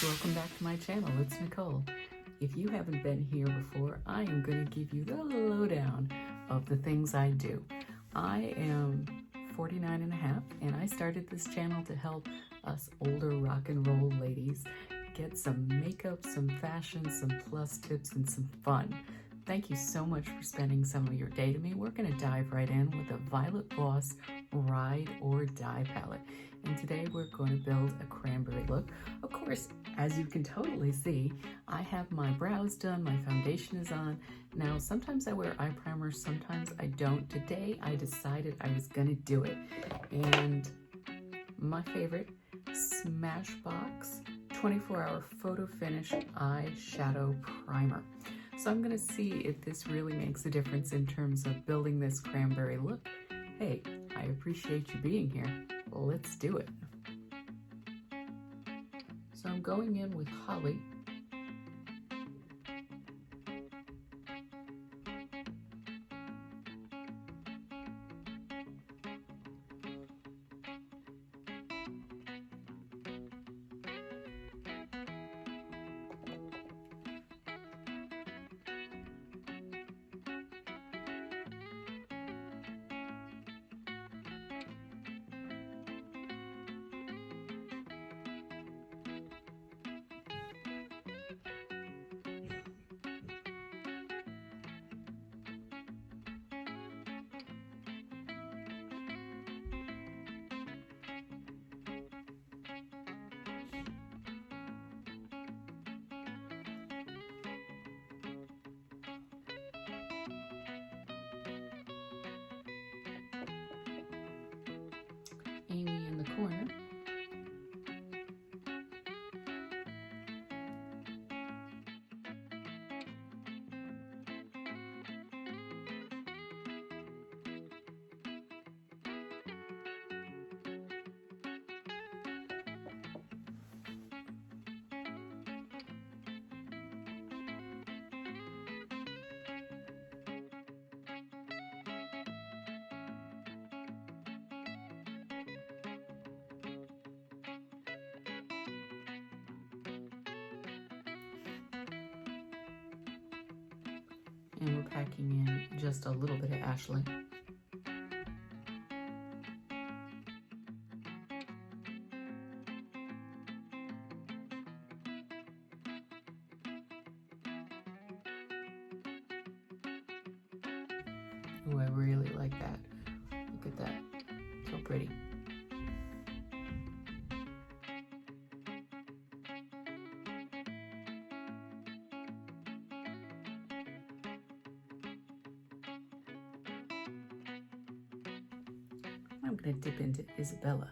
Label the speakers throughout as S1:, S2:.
S1: welcome back to my channel. It's Nicole. If you haven't been here before, I am going to give you the lowdown of the things I do. I am 49 and a half, and I started this channel to help us older rock and roll ladies get some makeup, some fashion, some plus tips, and some fun. Thank you so much for spending some of your day to me. We're going to dive right in with a Violet Voss Ride or Die palette. And today we're going to build a cranberry look. Of course, as you can totally see, I have my brows done, my foundation is on. Now, sometimes I wear eye primer, sometimes I don't. Today, I decided I was going to do it. And my favorite, Smashbox 24-hour photo finish eyeshadow primer. So I'm gonna see if this really makes a difference in terms of building this cranberry look. Hey, I appreciate you being here. Well, let's do it. So I'm going in with Holly. Amy in the corner. And we're packing in just a little bit of Ashley. Ooh, I really like that. Look at that. So pretty. I'm going to dip into Isabella.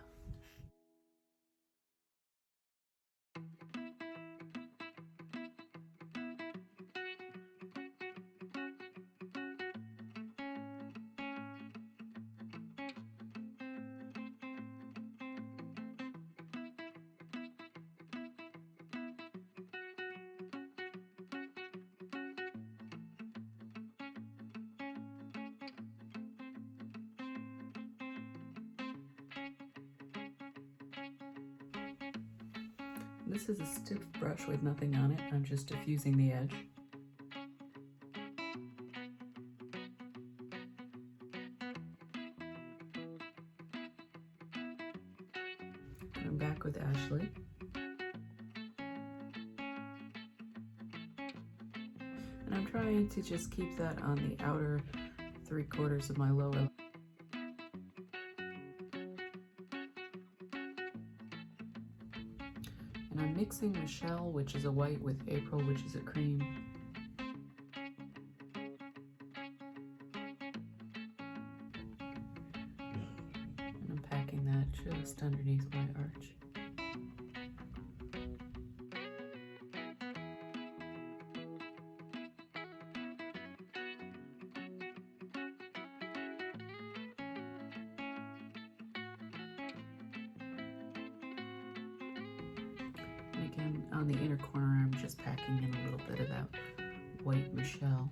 S1: This is a stiff brush with nothing on it. I'm just diffusing the edge. And I'm back with Ashley. And I'm trying to just keep that on the outer 3/4 of my lower. And I'm mixing Michelle, which is a white, with April, which is a cream. And I'm packing that just underneath my arch. And again, on the inner corner, I'm just packing in a little bit of that white Michelle.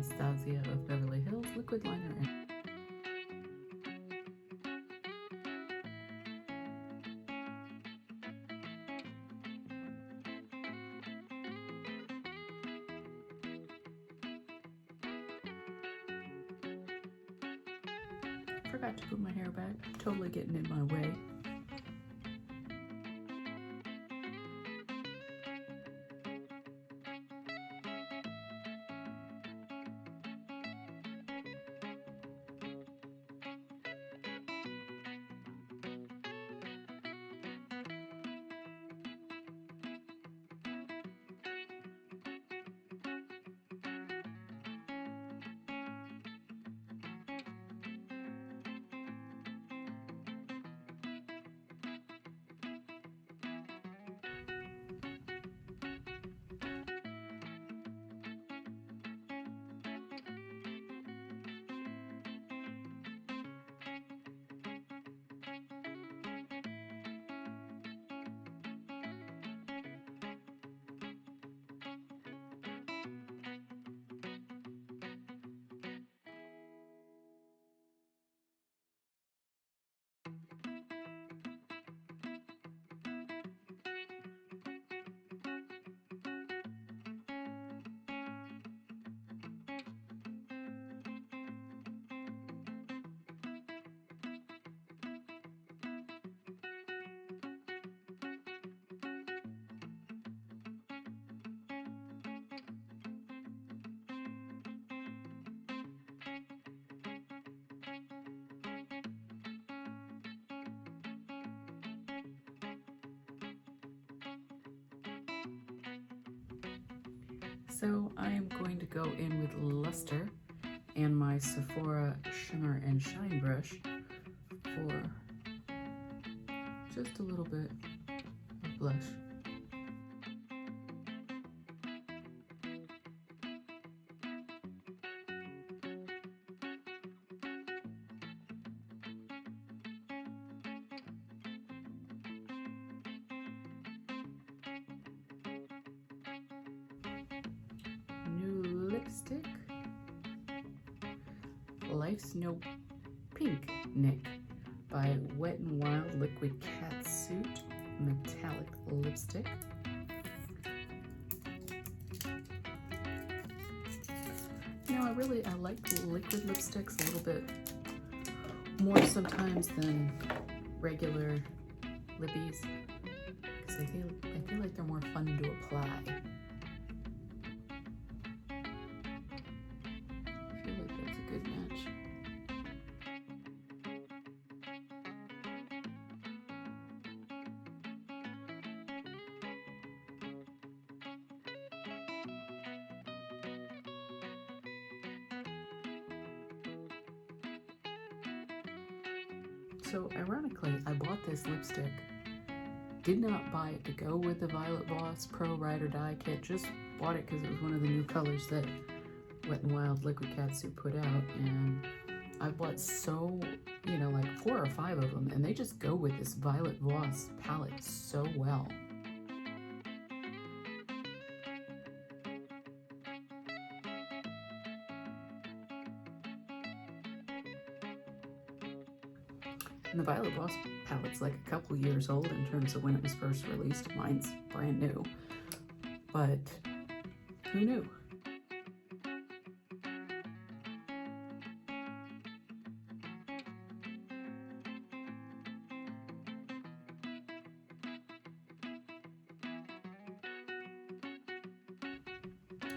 S1: Anastasia of Beverly Hills liquid liner. Forgot to put my hair back, totally getting in my way. So I am going to go in with Luster and my Sephora Shimmer and Shine brush for just a little bit of blush. Lipstick, Life's No Picnic by Wet n Wild Liquid Catsuit Metallic Lipstick. You know, I like liquid lipsticks a little bit more sometimes than regular lippies because I feel like they're more fun to apply. So ironically, I bought this lipstick, did not buy it to go with the Violet Voss PRO Ride or Die kit, just bought it because it was one of the new colors that Wet n Wild Liquid Catsuit put out, and I bought like 4 or 5 of them, and they just go with this Violet Voss palette so well. And the Violet Voss palette's like a couple years old in terms of when it was first released. Mine's brand new, but who knew?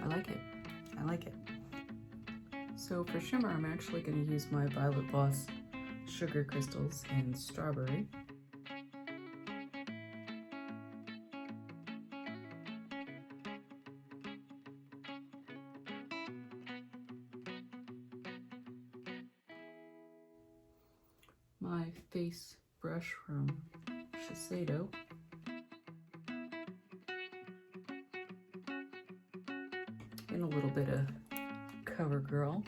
S1: I like it. So for shimmer, I'm actually going to use my Violet Voss Sugar Crystals in Strawberry. My face brush from Shiseido. And a little bit of CoverGirl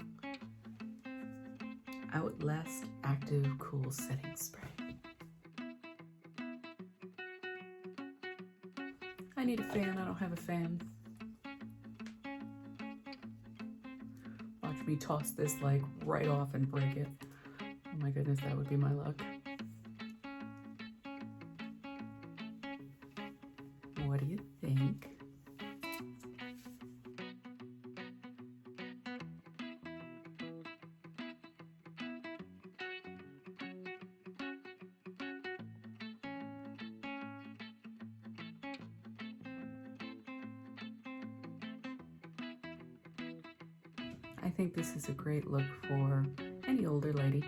S1: Outlast Active Cool Setting Spray. I need a fan, I don't have a fan. me toss this like right off and break it. Oh my goodness, that would be my luck. What do you think? I think this is a great look for any older lady.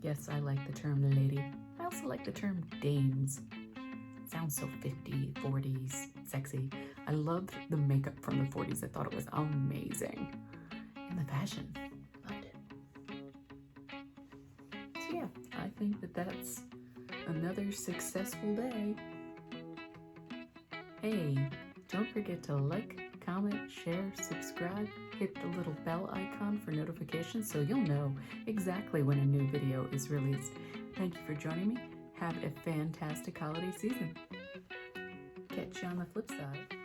S1: Yes, I like the term lady. I also like the term dames. It sounds so 50s, 40s, sexy. I loved the makeup from the 40s. I thought it was amazing. And the fashion, loved it. So yeah, I think that that's another successful day. Hey, don't forget to like, comment, share, subscribe, hit the little bell icon for notifications so you'll know exactly when a new video is released. Thank you for joining me. Have a fantastic holiday season. Catch you on the flip side.